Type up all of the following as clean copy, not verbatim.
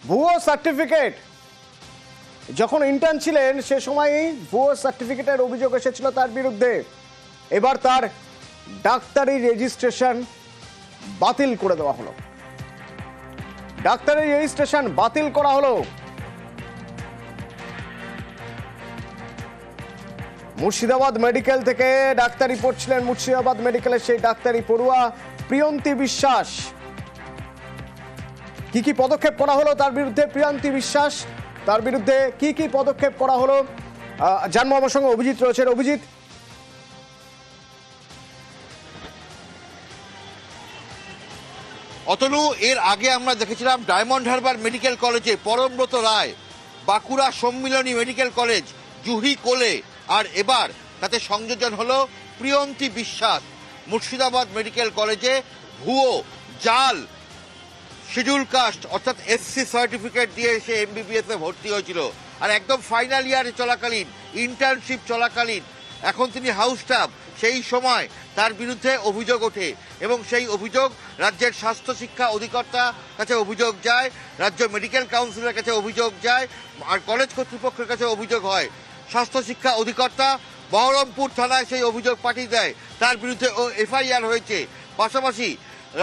ভুয়ো সার্টিফিকেট, যখন ইন্টার্ন ছিলেন সে সময়ই ভুয়ো সার্টিফিকেটের অভিযোগ এসেছিল তার বিরুদ্ধে। এবার তার ডাক্তারি রেজিস্ট্রেশন বাতিল করে দেওয়া হলো। ডাক্তারি রেজিস্ট্রেশন বাতিল করা হলো। মুর্শিদাবাদ মেডিকেল থেকে ডাক্তারি পড়ছিলেন মুর্শিদাবাদ মেডিকেলের সেই ডাক্তারি পড়ুয়া প্রিয়ন্তী বিশ্বাস। কি কি পদক্ষেপ করা হলো তার বিরুদ্ধে? প্রিয়ন্তী বিশ্বাস তার বিরুদ্ধে কি কি পদক্ষেপ করা হলো জানবো। আমার সঙ্গে অভিজিৎ রয়েছেন। অভিজিৎ, অতনু, এর আগে আমরা দেখেছিলাম ডায়মন্ড হারবার মেডিকেল কলেজে পরমব্রত রায়, বাঁকুড়া সম্মিলনী মেডিকেল কলেজ জুহি কোলে, আর এবার তাতে সংযোজন হলো প্রিয়ন্তী বিশ্বাস। মুর্শিদাবাদ মেডিকেল কলেজে ভুয়ো জাল শিডিউল কাস্ট অর্থাৎ এসসি সার্টিফিকেট দিয়ে সে এমবিবিএস এ ভর্তি হয়েছিল, আর একদম ফাইনাল ইয়ারে চলাকালীন, ইন্টার্নশিপ চলাকালীন, এখন তিনি হাউস স্টাফ, সেই সময় তার বিরুদ্ধে অভিযোগ ওঠে এবং সেই অভিযোগ রাজ্যের স্বাস্থ্য শিক্ষা অধিকর্তার কাছে অভিযোগ যায়, রাজ্য মেডিকেল কাউন্সিলের কাছে অভিযোগ যায়, আর কলেজ কর্তৃপক্ষের কাছে অভিযোগ হয়। স্বাস্থ্য শিক্ষা অধিকর্তা বহরমপুর থানায় সেই অভিযোগ পাঠিয়ে দেয়, তার বিরুদ্ধে এফআইআর হয়েছে। পাশাপাশি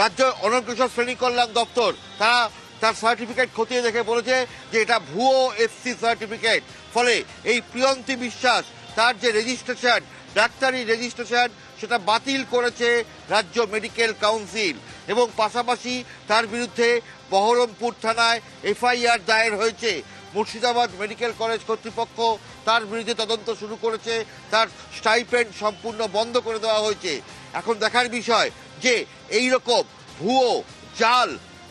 রাজ্য অনগ্রসর শ্রেণী কল্যাণ দপ্তর তারা তার সার্টিফিকেট খতিয়ে দেখে বলেছে যে এটা ভুয়ো এসসি সার্টিফিকেট। ফলে এই প্রিয়ন্তী বিশ্বাস তার যে রেজিস্ট্রেশন, ডাক্তারি রেজিস্ট্রেশন, সেটা বাতিল করেছে রাজ্য মেডিকেল কাউন্সিল এবং পাশাপাশি তার বিরুদ্ধে বহরমপুর থানায় এফআইআর দায়ের হয়েছে। মুর্শিদাবাদ মেডিকেল কলেজ কর্তৃপক্ষ তার বিরুদ্ধে তদন্ত শুরু করেছে, তার স্টাইপেন্ড সম্পূর্ণ বন্ধ করে দেওয়া হয়েছে। এখন দেখার বিষয় যে এই রকম ভুয়ো জাল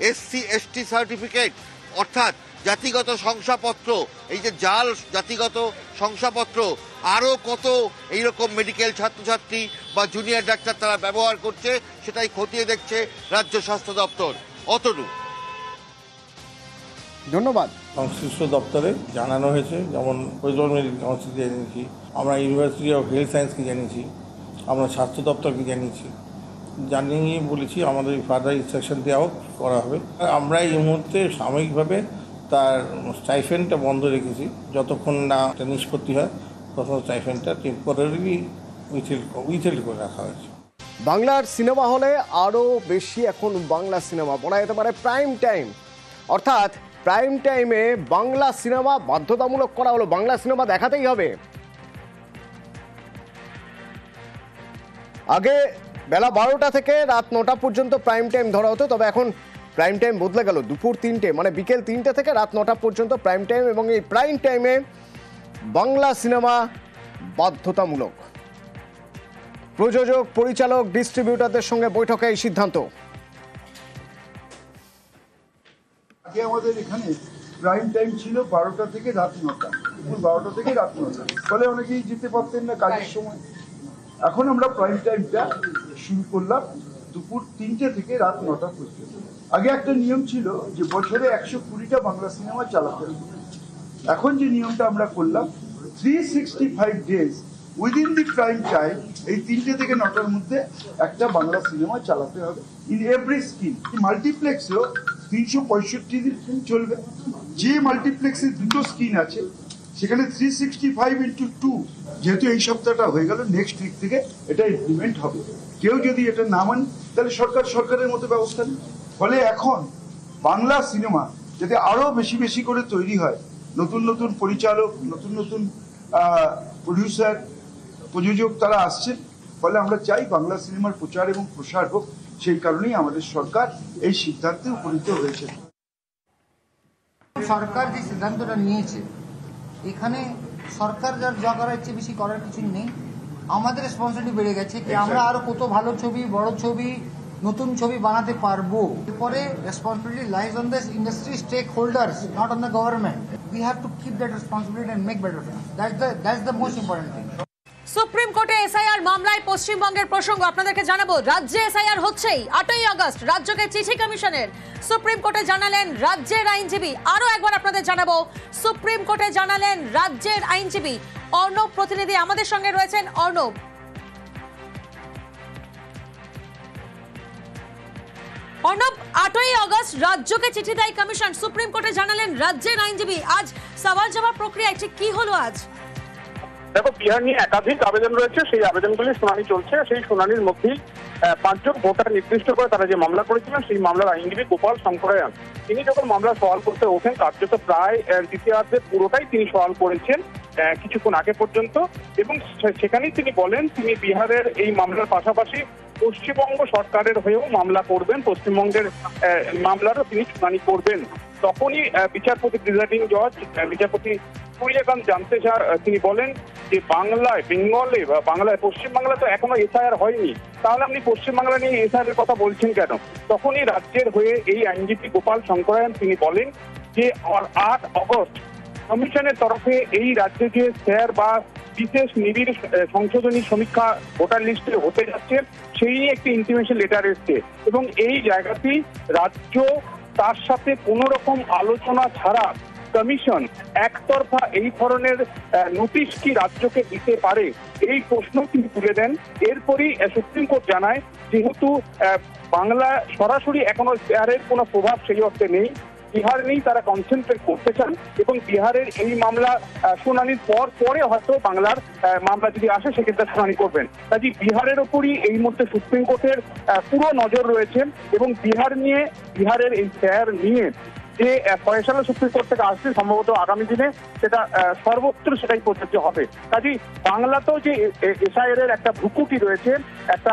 এসসি এসটি সার্টিফিকেট অর্থাৎ জাতিগত শংসাপত্র, এই যে জাল জাতিগত শংসাপত্র আরও কত এইরকম মেডিকেল ছাত্রছাত্রী বা জুনিয়র ডাক্তার তারা ব্যবহার করছে, সেটাই খতিয়ে দেখছে রাজ্য স্বাস্থ্য দপ্তর। অতনু, ধন্যবাদ। সংশ্লিষ্ট দপ্তরে জানানো হয়েছে, যেমন ওয়েস্ট মেডিকেল কাউন্সিলকে জানিয়েছি, আমরা ইউনিভার্সিটি অফ হেলথ সায়েন্সকে জানিয়েছি, আমরা স্বাস্থ্য দপ্তরকে জানিয়েছি, জানিয়ে বলেছি আমাদের ফার্দার ইনস্ট্রাকশন দেওয়াও করা হবে। আমরা এই মুহূর্তে সাময়িকভাবে তার স্টাইফেন্ডটা বন্ধ রেখেছি, যতক্ষণ না একটা নিষ্পত্তি হয় তখন স্টাইফেন্ডটা টেম্পোরারি উইথহেল্ড করে রাখা হয়েছে। বাংলার সিনেমা হলে আরও বেশি এখন বাংলা সিনেমা বলা যেতে পারে প্রাইম টাইম, অর্থাৎ প্রাইম টাইমে বাংলা সিনেমা বাধ্যতামূলক করা হলো। বাংলা সিনেমা দেখাতেই হবে। আগে বেলা 12টা থেকে রাত 9টা পর্যন্ত প্রাইম টাইম ধরা হতো, তবে এখন প্রাইম টাইম বদলে গেল। দুপুর 3টে মানে বিকেল 3টে থেকে রাত 9টা পর্যন্ত প্রাইম টাইম, এবং এই প্রাইম টাইমে বাংলা সিনেমা বাধ্যতামূলক। প্রযোজক, পরিচালক, ডিস্ট্রিবিউটরদের সঙ্গে বৈঠকে এই সিদ্ধান্ত। আগে আমাদের এখানে প্রাইম টাইম ছিল 12টা থেকে রাত 9টা, দুপুর 12টা থেকে রাত 9টা, ফলে অনেকেই যেতে পারতেন না কাজের সময়। এখন আমরা প্রাইম টাইমটা শুরু করলাম দুপুর 3টে থেকে রাত 9টা পর্যন্ত। আগে একটা নিয়ম ছিল যে বছরে 120টা বাংলা সিনেমা চালাতে হবে। এখন যে নিয়মটা আমরা করলাম 365 days within the prime time, এই 3টে থেকে 9টার মধ্যে একটা বাংলা সিনেমা চালাতে হবে ইন এভরি স্ক্রিন। মাল্টিপ্লেক্সেও 365 দিন চলবে। যে মাল্টিপ্লেক্সে 2টো স্ক্রিন আছে সেখানে 365x2, যেহেতু এই সপ্তাহটা হয়ে গেল, নেক্সট উইক থেকে এটা ইমপ্লিমেন্ট হবে। কেউ যদি এটা না মানে তাহলে সরকারের মতো ব্যবস্থা নেই। ফলে এখন বাংলা সিনেমা যাতে আরো বেশি বেশি করে তৈরি হয়, নতুন নতুন পরিচালক, নতুন নতুন প্রডিউসার, প্রযোজক তারা আসছেন, ফলে আমরা চাই বাংলা সিনেমার প্রচার এবং প্রসার হোক। সেই কারণেই আমাদের সরকার এই সিদ্ধান্তে উপনীত হয়েছে। সরকার যে সিদ্ধান্তটা নিয়েছে, এখানে সরকার যা করার ইচ্ছে বেশি করার কিছু নেই। আমাদের রেসপন্সিবিলিটি বেড়ে গেছে যে আমরা আরো কত ভালো ছবি, বড় ছবি, নতুন ছবি বানাতে পারবো। এরপরে responsibility lies on the industry stakeholders, not on the government. We have to keep that responsibility and make better film. That's the most important thing. Supreme কোর্টে এসআইআর মামলায় পশ্চিমবঙ্গের প্রসঙ্গ আপনাদেরকে জানাবো। রাজ্যে এসআইআর হচ্ছেই। 8ই আগস্ট রাজ্যকে চিঠি কমিশনের। সুপ্রিম কোর্টে জানালেন রাজ্যের আইনজীবী। আরো একবার আপনাদের জানাবো, সুপ্রিম কোর্টে জানালেন রাজ্যের আইনজীবী। অর্ণব প্রতিনিধি আমাদের সঙ্গে রয়েছেন। অর্ণব, অর্ণব, 8ই আগস্ট রাজ্যকে চিঠি দেয় কমিশন, সুপ্রিম কোর্টে জানালেন রাজ্যের আইনজীবী। আজ সওয়াল জবাব প্রক্রিয়ায় ঠিক কি হলো আজ? দেখো, বিহার নিয়ে একাধিক আবেদন রয়েছে, সেই আবেদনগুলির শুনানি চলছে। সেই শুনানির মধ্যেই 5 জন ভোটার নির্দিষ্ট করে তারা যে মামলা করেছিলেন, সেই মামলার আইনজীবী গোপাল শঙ্করায়ন তিনি যখন মামলা সওয়াল করতে ওঠেন, কার্যত প্রায় দ্বিতীয়ার্ধের পুরোটাই তিনি সওয়াল করেছেন কিছুক্ষণ আগে পর্যন্ত, এবং সেখানেই তিনি বলেন তিনি বিহারের এই মামলার পাশাপাশি পশ্চিমবঙ্গ সরকারের হয়েও মামলা করবেন, পশ্চিমবঙ্গের মামলারও তিনি শুনানি করবেন। তখনই বিচারপতি প্রিজাইডিং জজ বিচারপতি সূর্যকান্ত জানতে তিনি বলেন যে বেঙ্গলে বা বাংলায় পশ্চিমবাংলা তো এখনো এসআইআর হয়নি, তাহলে আপনি পশ্চিমবাংলা নিয়ে এসআইআর এর কথা বলছেন কেন? তখনই রাজ্যের হয়ে এই আইনজীবী গোপাল শঙ্করায়ন তিনি বলেন যে 8 আগস্ট কমিশনের তরফে এই রাজ্যে যে স্যার বা বিশেষ নিবিড় সংশোধনী সমীক্ষা ভোটার লিস্টে হতে যাচ্ছে, সেই নিয়ে একটি ইন্টিমেশন লেটার এসছে, এবং এই জায়গাতেই রাজ্য তার সাথে কোনো রকম আলোচনা ছাড়া কমিশন একতরফা এই ধরনের নোটিশ কি রাজ্যকে দিতে পারে, এই প্রশ্ন তিনি তুলে দেন। এরপরই সুপ্রিম কোর্ট জানায় যেহেতু বাংলা সরাসরি এখনো স্যারের কোনো প্রভাব সেই অর্থে নেই, বিহার নেই, তারা কনসেন্ট্রেট করতে চান, এবং বিহারের এই মামলা শুনানির পরে হয়তো বাংলার মামলা যদি আসে সেক্ষেত্রে শুনানি করবেন। কাজে বিহারের ওপরই এই মুহূর্তে সুপ্রিম কোর্টের পুরো নজর রয়েছে, এবং বিহারের এই স্যার নিয়ে যে ফয়সালা সুপ্রিম কোর্ট থেকে আসছে সম্ভবত আগামী দিনে সেটা সর্বত্র সেটাই প্রযোজ্য হবে। কাজেই বাংলাতেও যে এসআইআর এর একটা ভ্রুকুটি রয়েছে, একটা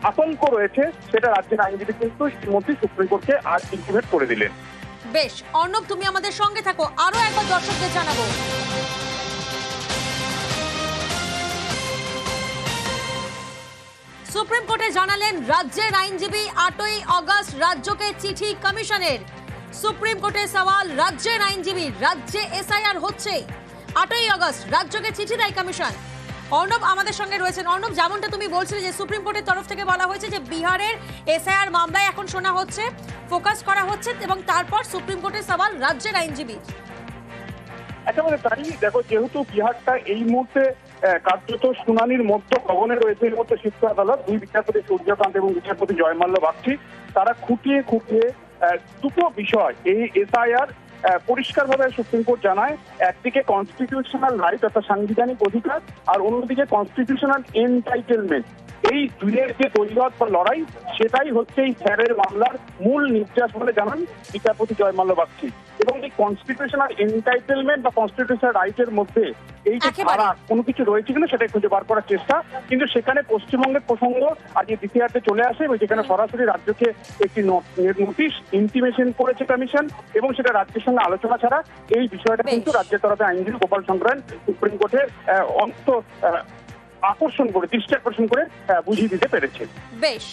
আতঙ্ক রয়েছে, সেটা রাজ্যের আইনজীবী কিন্তু ইতিমধ্যে সুপ্রিম কোর্টকে আজ ইন্টিমেট করে দিলেন। বেশ অর্ণব, তুমি আমাদের সঙ্গে থাকো, আরো একবার দর্শকদের জানাবো। সুপ্রিম কোর্টে জানালেন রাজ্যের আইনজীবী, 8ই আগস্ট রাজ্যকে চিঠি কমিশনের। সুপ্রিম কোর্টে সওয়াল রাজ্যের আইনজীবী, রাজ্যে এসআইআর হচ্ছে, 8ই আগস্ট রাজ্যকে চিঠি দেয় কমিশন। অর্ণব আমাদের সঙ্গে রয়েছেন। অর্ণব, যেমনটা তুমি বলছিলে যে সুপ্রিম কোর্টের তরফ থেকে বলা হয়েছে যে বিহারের এসআইআর মামলায় এখন শোনা হচ্ছে, ফোকাস করা হচ্ছে, এবং তারপর সুপ্রিম কোর্টের সওয়াল রাজ্যের আইনজীবী। একেবারে তাই। দেখো, যেহেতু বিহারটা এই মুহূর্তে কার্যত শুনানির মধ্য ভবনে রয়েছে, এর মধ্যে শীর্ষ আদালত দুই বিচারপতি সূর্যকান্ত এবং বিচারপতি জয়মাল্য বাগচি তারা খুঁটিয়ে দুটো বিষয় এই এসআইআর পরিষ্কারভাবে সুপ্রিম কোর্ট জানায়, একদিকে কনস্টিটিউশনাল রাইট অর্থাৎ সাংবিধানিক অধিকার, আর অন্যদিকে কনস্টিটিউশনাল এনটাইটেলমেন্ট। এই দুইয়ের যে দৈবত বা লড়াই, সেটাই হচ্ছে এই স্যারের মামলার মূল নির্যাস বলে জানান বিচারপতি জয়মাল্য বাগচি। এবং এই কনস্টিটিউশনাল এনটাইটেলমেন্ট বা কনস্টিটিউশনাল রাইটের মধ্যে এই যে ধারা কোনো কিছু রয়েছে কিনা সেটাই খুঁজে বার করার চেষ্টা, কিন্তু সেখানে পশ্চিমবঙ্গের প্রসঙ্গ আজ দ্বিতীয়ার্ধে চলে আসে, যেখানে সরাসরি রাজ্যকে একটি নোটিশ ইন্টিমেশন করেছে কমিশন, এবং সেটা রাজ্যের সঙ্গে আলোচনা ছাড়া এই বিষয়টা কিন্তু রাজ্যের তরফে আইনজীবী গোপাল শঙ্করায়ন সুপ্রিম কোর্টের দৃষ্টি আকর্ষণ করে বুঝিয়ে দিতে পেরেছে। বেশ।